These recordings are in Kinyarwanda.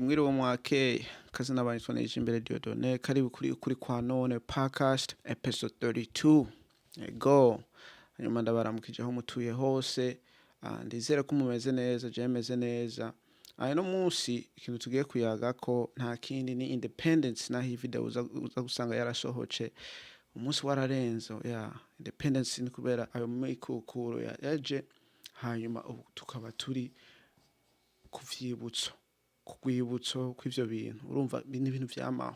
Mwiriwe mwakeye kazi n'abanyitwa Nijimbere Dieudonné karibu kuri kwa none podcast episode 32 go hanyuma ndabaramukije aho mutuye hose ndizera ko mumeze neza je meze neza no munsi ikintu tugiye kuyaga ko nta kindi ni independence na hii video uza gusanga yarasohoce umunsi wararenzo independence ni kubera ayo mikukuro yaje hanyuma tukaba turi kuvyibutso kugwibutso kw'ivyo bintu urumva n'ibintu vyamaho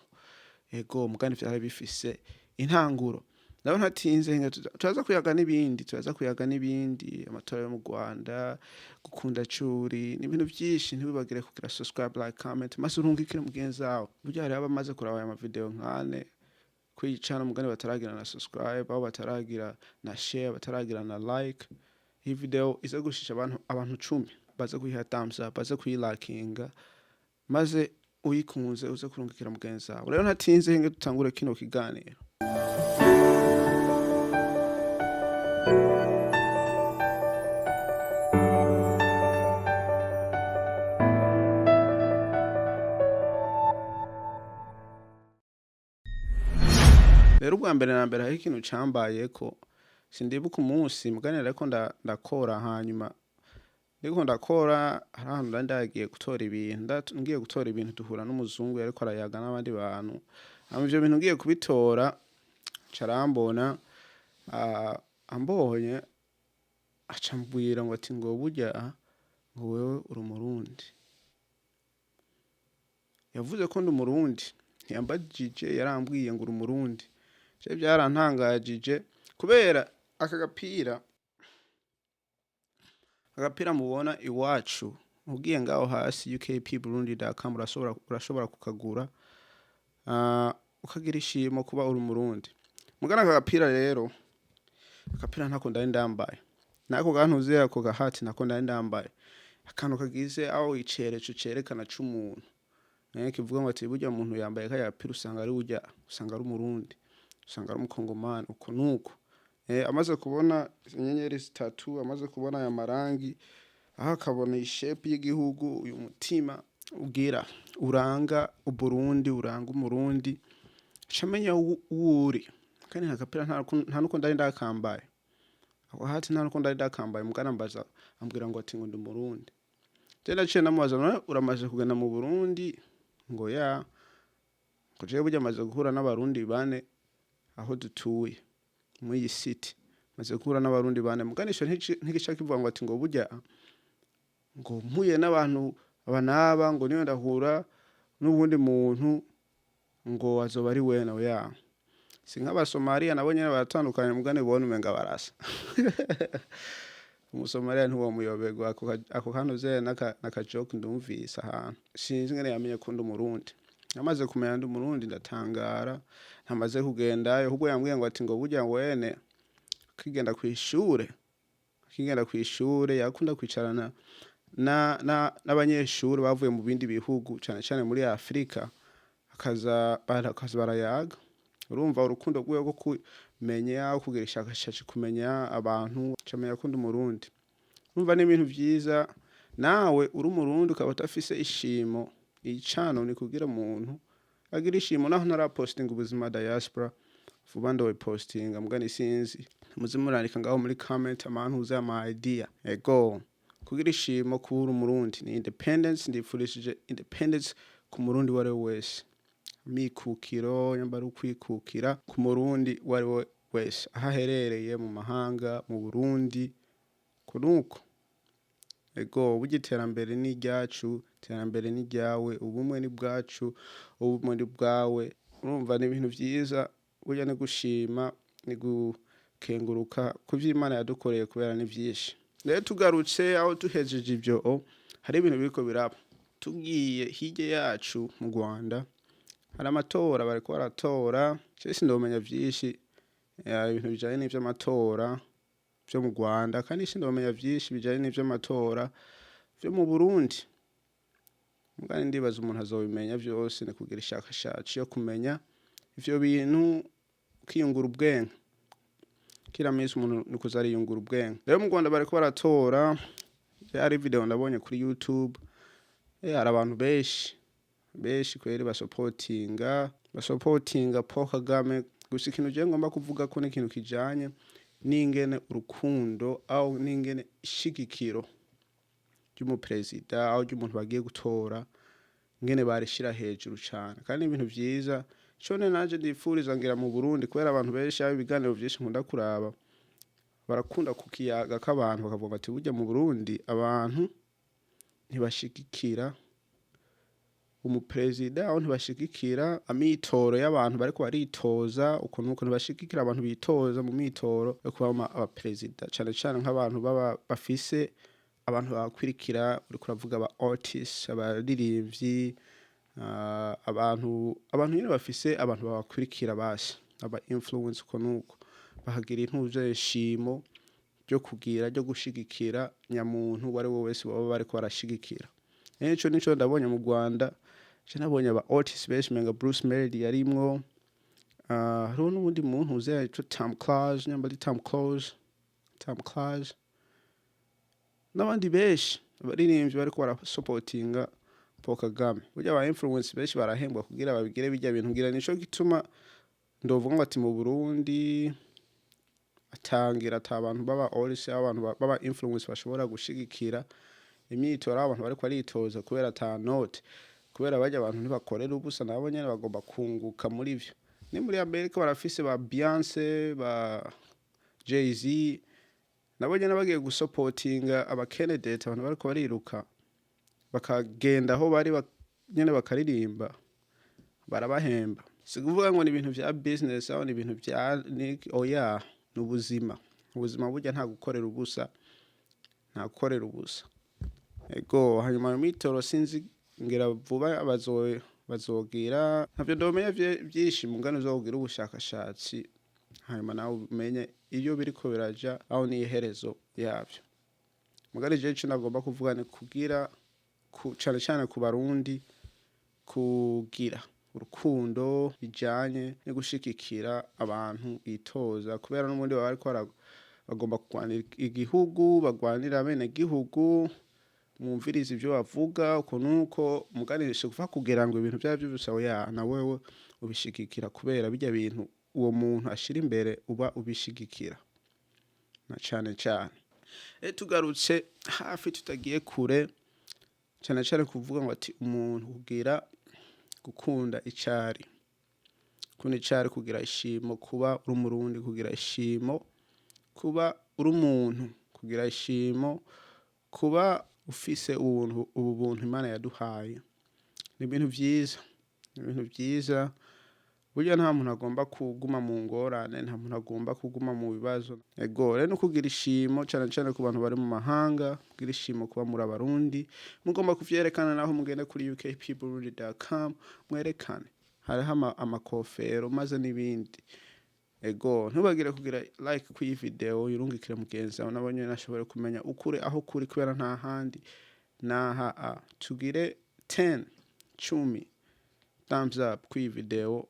ego mugani vyari bifise intanguro naho ntatinze turaza kuyaga n'ibindi amatora yo mu Rwanda gukunda curi n'ibintu byinshi ntibibagire kugira subscribe like comment maze urungikire mugenzi wawe burya hari abamaze kuraba aya video nkane kwicana mugani bataragira na subscribe abo bataragira na share bataragira na like iyi video iza gushisha abantu 10 baza kuyiha thumbs up baza kuyilakinga maze uyikunze uze kurungikira mugenzi wawe rero ntatinze hinge dutangure kino kiganiro rero ubwa mbere na mbere hari ikintu cambaye ko sindibuka umunsi muganira ko ndakora hanyuma ndiko ndakora ahantu ndagiye gutora ibintu ngiye gutora ibintu duhura n'umuzungu ariko arayaga n'abandi bantu ivyo bintu ngiye kubitora carambona ambonye acambwira ngo ati ngo burya ngo wewe uri umurundi yavuze ko ndi umurundi yambajije yarambwiye ngo uri umurundi je byarantangajije kubera akagapira mubona iwacu ugiye ngaho hasi ukpburundi.com urashobora kukagura ukagira ishimo kuba uri umurundi mugana akagapira rero akapira ntako ndari ndambaye nako gantuze ako gahati nako ndari ndambaye akantu kagize aho icereco cerekana c'umuntu kivuga ngo ati burya umuntu yambaye kaya gapira usanga ari umurundi usanga ari umukongomani uko nuko amaze kubona inyenyeri zitatu amaze kubona aya marangi aho akabona ishape y'igihugu uyu mutima ugira uranga uburundi uranga umurundi camenya uri kandi nakapira nta nuko ndari ndakambaye aho hati nta nuko ndari ndakambaye mugana mbaza ambwira ngo ati ngo ndi umurundi tena cye namubaza uramaze kugenda mu Burundi ngo ngo je burya amaze guhura n'abarundi bane aho dutuye muri city maze guhura n'abarundi bane muganisho ntigica kivuga ngo ati ngo burya ngo mpuye n'abantu abanaba ngo niyo ndahura n'ubundi muntu ngo azoba ari we nawe sinka Somalia nabonye baratandukanye mugane bone umenga barasa Somalia ntuwo muyobego ako kanoze naka joke ndumvise ahantu sinzi ngene yamenye ko ndi umurundi amaze kumenya ndi umurundi ndatangara ntamaze kugendayo ahubwo yambwiye ngo ati ngo burya wene kigenda kw'ishure yakunda kwicarana n'abanyeshuri bavuye mu bindi bihugu cyane muri Afrika akaza barayaga urumva urukundo rwiwe rwo kumenya kugira ishakashatsi kumenya abantu camenya ko ndi umurundi urumva n'ibintu vyiza nawe uri umurundi ukaba utafise ishimo icano ni kugira umuntu agira ishimo naho narapostinga ubuzima diaspora vuba ndo postinga mugani sinzi muzimurandika ngaho muri comment amantu uza ama idea ego kugira ishimo kubura umurundi ni independence ndifurishije independence ku murundi wari wese mikukiro nyambara ukwikukira ku murundi wari wese ahaherereye mu mahanga mu Burundi kunuko ego bugiterambere ni ryacu terambere ni ryawe ubumwe ni bwacu ubumwe ni bwawe urumva ni ibintu vyiza burya ni gushima ni gukenguruka kuvy'Imana yadukoreye kubera ni vyinshi rero tugarutse aho tuhejeje ivyo hari ibintu biriko biraba tugiye hirya yacu mu Rwanda hari amatora bariko baratora cyese ndomenya vyinshi ibintu bijanye n'ivyo amatora vyo mu Rwanda kandi sindomenya vyinshi bijanye n'ivyo amatora vyo mu Burundi mugani ndibaza umuntu azobimenya vyose ni kugira ishakashatsi yo kumenya ivyo bintu kiyungura ubwenge kila minsi umuntu nikuza ariyungura ubwenge rero mu Rwanda bariko baratora hari video ndabonye kuri YouTube hari abantu benshi benshi kweri basopotinga Paul Kagame. Gusa ikintu je ngomba kuvuga ko n'ikintu kijanye n'ingene urukundo au n'ingene ishigikiro ry'umuperezida au ry'umuntu bagiye gutora ngene barishira hejuru cane, kandi ibintu vyiza cone naje ndifuriza ngira mu Burundi, kubera abantu benshi ibiganiro vyinshi nkunda kuraba barakunda kukiyaga k'abantu bakavuga ati burya mu Burundi abantu ntibashigikira umuperezida aho ntibashigikira amitoro y'abantu bariko baritoza, ukuntu ntibashigikira abantu bitoza mu mitoro yo kuba abaperezida, cane cane nk'abantu baba bafise abantu bakwirikira, uriko uravuga aba artists, abaririmbyi, abantu nyene bafise abantu babakwirikira basi, aba influence uko nuko bahagira intuje shimo ryo kugira ryo gushigikira nyamuntu wari we wese baba bariko barashigikira. Nico ndabonye mu Rwanda, nabonye aba artists benshi menga Bruce Melody yarimwo, hariho n'uwundi muntu uze ico Tom Close, nyamba ari Tom Close n'abandi benshi abaririmbyi bariko barasopotinga Paul Kagame. Burya aba influence benshi barahembwa kugira babigire bijya bintu, ngira nico gituma ndovuga ngo ati mu Burundi ata abantu baba artists, abantu baba influence bashobora gushigikira imyitora abantu bariko baritoza, kubera ata note, kubera bajya abantu ntibakorera ubusa, nabo nyene bagomba kunguka muri vyo. Ni muri Amerika barafise ba Beyonce, ba Jay-Z, nabo nyene bagiye gusopotinga aba candidate, abantu bariko bariruka bakagenda aho bari nyene bakaririmba barabahemba. Sikuvuga ngo ni ibintu vya business aho ni ibintu vya oya, n'ubuzima. Ubuzima burya nta gukorera ubusa. Ego hanyuma mitoro sinzi ngira vuba bazogira ntavyo ndomenya vyinshi, mugano uzogira ubushakashatsi hanyuma nawe umenye iyo biriko biraja aho ni iherezo yavyo. Mugari je ico nagomba kuvuga ni kugira cane ku Barundi kugira urukundo bijanye no gushikikira abantu bitoza, kubera n'umundi baba bariko bagomba kugwanira igihugu, bagwanira bene gihugu, mwumviriza ivyo bavuga ukuntu uko muganisha kuva kugira ngo ibintu byavyo bisawe na wewe ubishigikira, kubera bijya bintu uwo muntu ashira imbere uba ubishigikira na cane. Tugarutse hafi tutagiye kure, cane kuvuga ngo ati umuntu kugira gukunda icari, kugira ishimo, kuba uri umurundi kugira ishimo, kuba uri umuntu kugira ishimo, kuba ufise ubu buntu Imana yaduhaye, ni ibintu vyiza. Burya nta muntu agomba kuguma mu ngorane, nta muntu agomba kuguma mu bibazo. Ego rero no kugira ishimo cane ku bantu bari mu mahanga, kugira ishimo kuba muri Abarundi, mugomba kuvyerekana naho mugende kuri ukpeopleurundi.com mwerekane, hariho amakofero maze n'ibindi. Ego ntubagire kugira like ku iyi video yurungikire mugenzi wawe nabonye nashobora kumenya ukuri aho kuri, kubera nta handi naha tugire 10 thumbs up ku iyi video,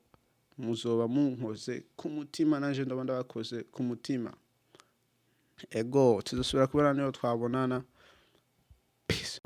muzoba munkoze ku mutima, nanje ndaba ndabakoze ku mutima. Ego tuzosubira kubona niyo twabonana. Peace.